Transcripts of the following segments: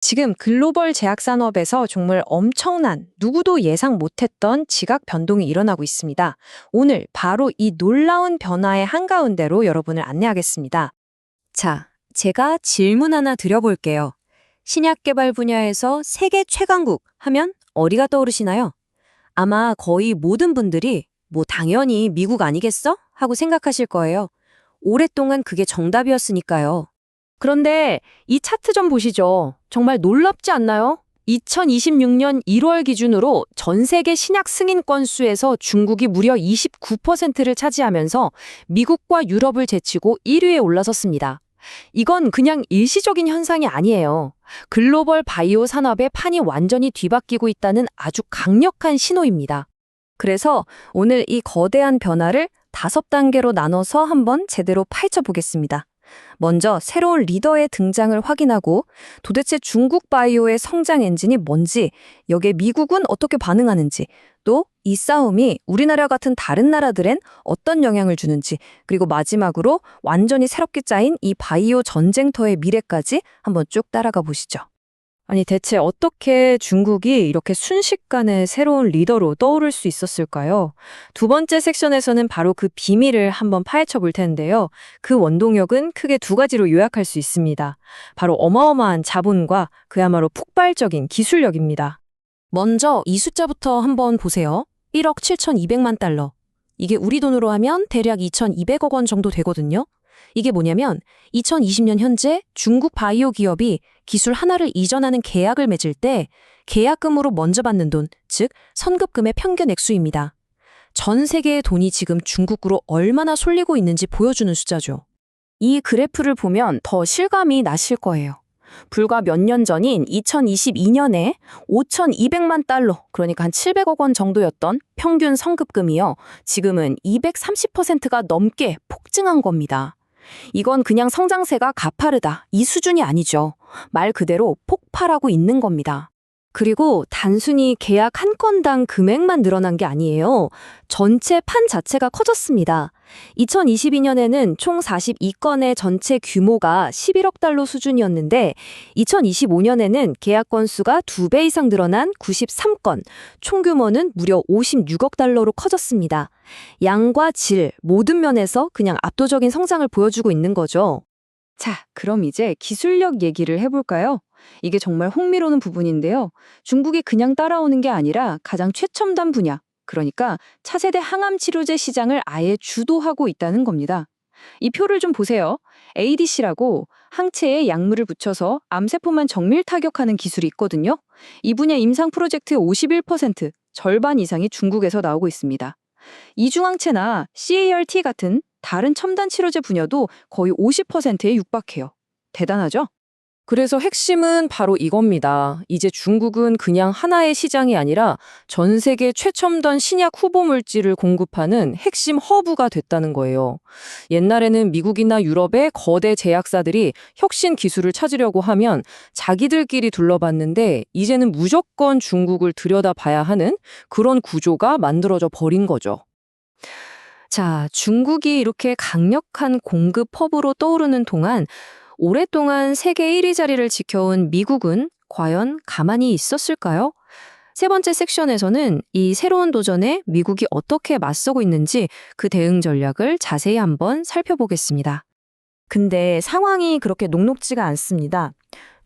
지금 글로벌 제약 산업에서 정말 엄청난 누구도 예상 못했던 지각 변동이 일어나고 있습니다. 오늘 바로 이 놀라운 변화의 한가운데로 여러분을 안내하겠습니다. 자, 제가 질문 하나 드려볼게요. 신약 개발 분야에서 세계 최강국 하면 어디가 떠오르시나요? 아마 거의 모든 분들이 당연히 미국 아니겠어? 하고 생각하실 거예요. 오랫동안 그게 정답이었으니까요. 그런데 이 차트 좀 보시죠. 정말 놀랍지 않나요? 2026년 1월 기준으로 전 세계 신약 승인 건수에서 중국이 무려 29%를 차지하면서 미국과 유럽을 제치고 1위에 올라섰습니다. 이건 그냥 일시적인 현상이 아니에요. 글로벌 바이오 산업의 판이 완전히 뒤바뀌고 있다는 아주 강력한 신호입니다. 그래서 오늘 이 거대한 변화를 5단계로 나눠서 한번 제대로 파헤쳐 보겠습니다. 먼저 새로운 리더의 등장을 확인하고 도대체 중국 바이오의 성장 엔진이 뭔지, 여기에 미국은 어떻게 반응하는지, 또 이 싸움이 우리나라 같은 다른 나라들엔 어떤 영향을 주는지, 그리고 마지막으로 완전히 새롭게 짜인 이 바이오 전쟁터의 미래까지 한번 쭉 따라가 보시죠. 아니 대체 어떻게 중국이 이렇게 순식간에 새로운 리더로 떠오를 수 있었을까요? 두 번째 섹션에서는 바로 그 비밀을 한번 파헤쳐 볼 텐데요. 그 원동력은 크게 두 가지로 요약할 수 있습니다. 바로 어마어마한 자본과 그야말로 폭발적인 기술력입니다. 먼저 이 숫자부터 한번 보세요. 1억 7,200만 달러. 이게 우리 돈으로 하면 대략 2,200억 원 정도 되거든요. 이게 뭐냐면 2020년 현재 중국 바이오 기업이 기술 하나를 이전하는 계약을 맺을 때 계약금으로 먼저 받는 돈, 즉 선급금의 평균 액수입니다. 전 세계의 돈이 지금 중국으로 얼마나 쏠리고 있는지 보여주는 숫자죠. 이 그래프를 보면 더 실감이 나실 거예요. 불과 몇 년 전인 2022년에 5,200만 달러, 그러니까 한 700억 원 정도였던 평균 선급금이요. 지금은 230%가 넘게 폭증한 겁니다. 이건 그냥 성장세가 가파르다, 이 수준이 아니죠. 말 그대로 폭발하고 있는 겁니다. 그리고 단순히 계약 한 건당 금액만 늘어난 게 아니에요. 전체 판 자체가 커졌습니다. 2022년에는 총 42건의 전체 규모가 11억 달러 수준이었는데 2025년에는 계약 건수가 2배 이상 늘어난 93건, 총 규모는 무려 56억 달러로 커졌습니다. 양과 질, 모든 면에서 그냥 압도적인 성장을 보여주고 있는 거죠. 자, 그럼 이제 기술력 얘기를 해볼까요? 이게 정말 흥미로운 부분인데요. 중국이 그냥 따라오는 게 아니라 가장 최첨단 분야, 그러니까 차세대 항암 치료제 시장을 아예 주도하고 있다는 겁니다. 이 표를 좀 보세요. ADC라고 항체에 약물을 붙여서 암세포만 정밀 타격하는 기술이 있거든요. 이 분야 임상 프로젝트의 51%, 절반 이상이 중국에서 나오고 있습니다. 이중항체나 CAR-T 같은 다른 첨단 치료제 분야도 거의 50%에 육박해요. 대단하죠? 그래서 핵심은 바로 이겁니다. 이제 중국은 그냥 하나의 시장이 아니라 전 세계 최첨단 신약 후보 물질을 공급하는 핵심 허브가 됐다는 거예요. 옛날에는 미국이나 유럽의 거대 제약사들이 혁신 기술을 찾으려고 하면 자기들끼리 둘러봤는데 이제는 무조건 중국을 들여다봐야 하는 그런 구조가 만들어져 버린 거죠. 자, 중국이 이렇게 강력한 공급 허브로 떠오르는 동안 오랫동안 세계 1위 자리를 지켜온 미국은 과연 가만히 있었을까요? 세 번째 섹션에서는 이 새로운 도전에 미국이 어떻게 맞서고 있는지 그 대응 전략을 자세히 한번 살펴보겠습니다. 근데 상황이 그렇게 녹록지가 않습니다.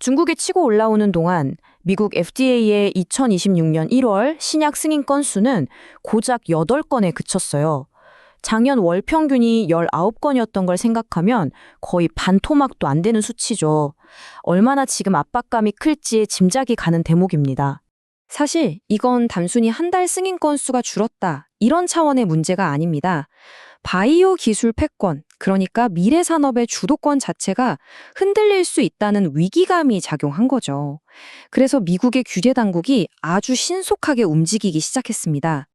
중국이 치고 올라오는 동안 미국 FDA의 2026년 1월 신약 승인 건수는 고작 8건에 그쳤어요. 작년 월 평균이 19건이었던 걸 생각하면 거의 반토막도 안 되는 수치죠. 얼마나 지금 압박감이 클지 짐작이 가는 대목입니다. 사실 이건 단순히 한 달 승인 건수가 줄었다, 이런 차원의 문제가 아닙니다. 바이오 기술 패권, 그러니까 미래 산업의 주도권 자체가 흔들릴 수 있다는 위기감이 작용한 거죠. 그래서 미국의 규제 당국이 아주 신속하게 움직이기 시작했습니다.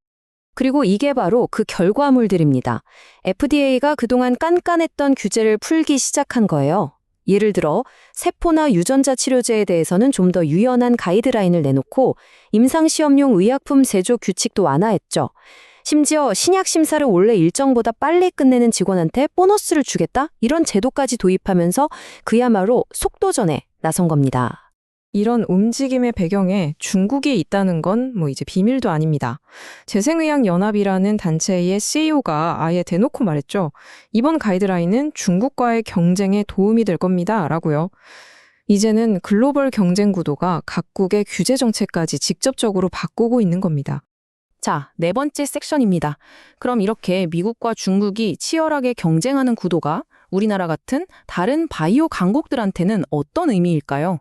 그리고 이게 바로 그 결과물들입니다. FDA가 그동안 깐깐했던 규제를 풀기 시작한 거예요. 예를 들어 세포나 유전자 치료제에 대해서는 좀 더 유연한 가이드라인을 내놓고 임상시험용 의약품 제조 규칙도 완화했죠. 심지어 신약 심사를 원래 일정보다 빨리 끝내는 직원한테 보너스를 주겠다? 이런 제도까지 도입하면서 그야말로 속도전에 나선 겁니다. 이런 움직임의 배경에 중국이 있다는 건 이제 비밀도 아닙니다. 재생의학연합이라는 단체의 CEO가 아예 대놓고 말했죠. 이번 가이드라인은 중국과의 경쟁에 도움이 될 겁니다. 라고요. 이제는 글로벌 경쟁 구도가 각국의 규제 정책까지 직접적으로 바꾸고 있는 겁니다. 자, 네 번째 섹션입니다. 그럼 이렇게 미국과 중국이 치열하게 경쟁하는 구도가 우리나라 같은 다른 바이오 강국들한테는 어떤 의미일까요?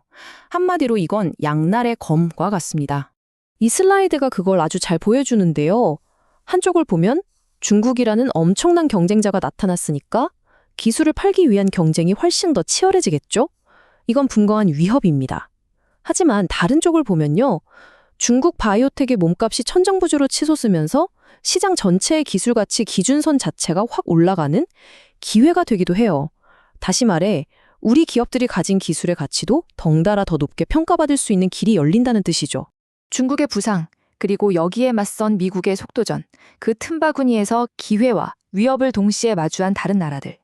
한마디로 이건 양날의 검과 같습니다. 이 슬라이드가 그걸 아주 잘 보여주는데요. 한쪽을 보면 중국이라는 엄청난 경쟁자가 나타났으니까 기술을 팔기 위한 경쟁이 훨씬 더 치열해지겠죠? 이건 분명한 위협입니다. 하지만 다른 쪽을 보면요. 중국 바이오텍의 몸값이 천정부지로 치솟으면서 시장 전체의 기술 가치 기준선 자체가 확 올라가는 기회가 되기도 해요. 다시 말해 우리 기업들이 가진 기술의 가치도 덩달아 더 높게 평가받을 수 있는 길이 열린다는 뜻이죠. 중국의 부상, 그리고 여기에 맞선 미국의 속도전, 그 틈바구니에서 기회와 위협을 동시에 마주한 다른 나라들.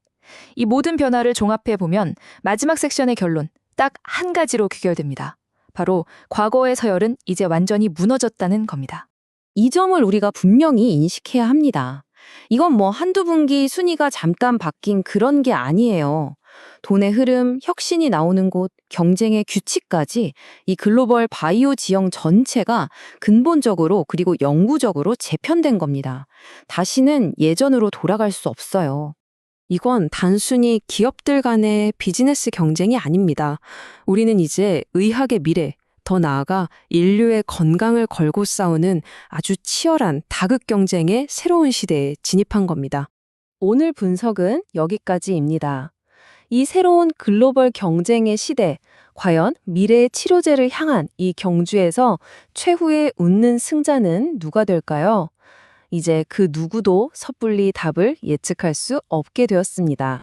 이 모든 변화를 종합해보면 마지막 섹션의 결론, 딱 한 가지로 귀결됩니다. 바로 과거의 서열은 이제 완전히 무너졌다는 겁니다. 이 점을 우리가 분명히 인식해야 합니다. 이건 한두 분기 순위가 잠깐 바뀐 그런 게 아니에요. 돈의 흐름, 혁신이 나오는 곳, 경쟁의 규칙까지 이 글로벌 바이오 지형 전체가 근본적으로 그리고 영구적으로 재편된 겁니다. 다시는 예전으로 돌아갈 수 없어요. 이건 단순히 기업들 간의 비즈니스 경쟁이 아닙니다. 우리는 이제 의학의 미래, 더 나아가 인류의 건강을 걸고 싸우는 아주 치열한 다극 경쟁의 새로운 시대에 진입한 겁니다. 오늘 분석은 여기까지입니다. 이 새로운 글로벌 경쟁의 시대, 과연 미래의 치료제를 향한 이 경주에서 최후의 웃는 승자는 누가 될까요? 이제 그 누구도 섣불리 답을 예측할 수 없게 되었습니다.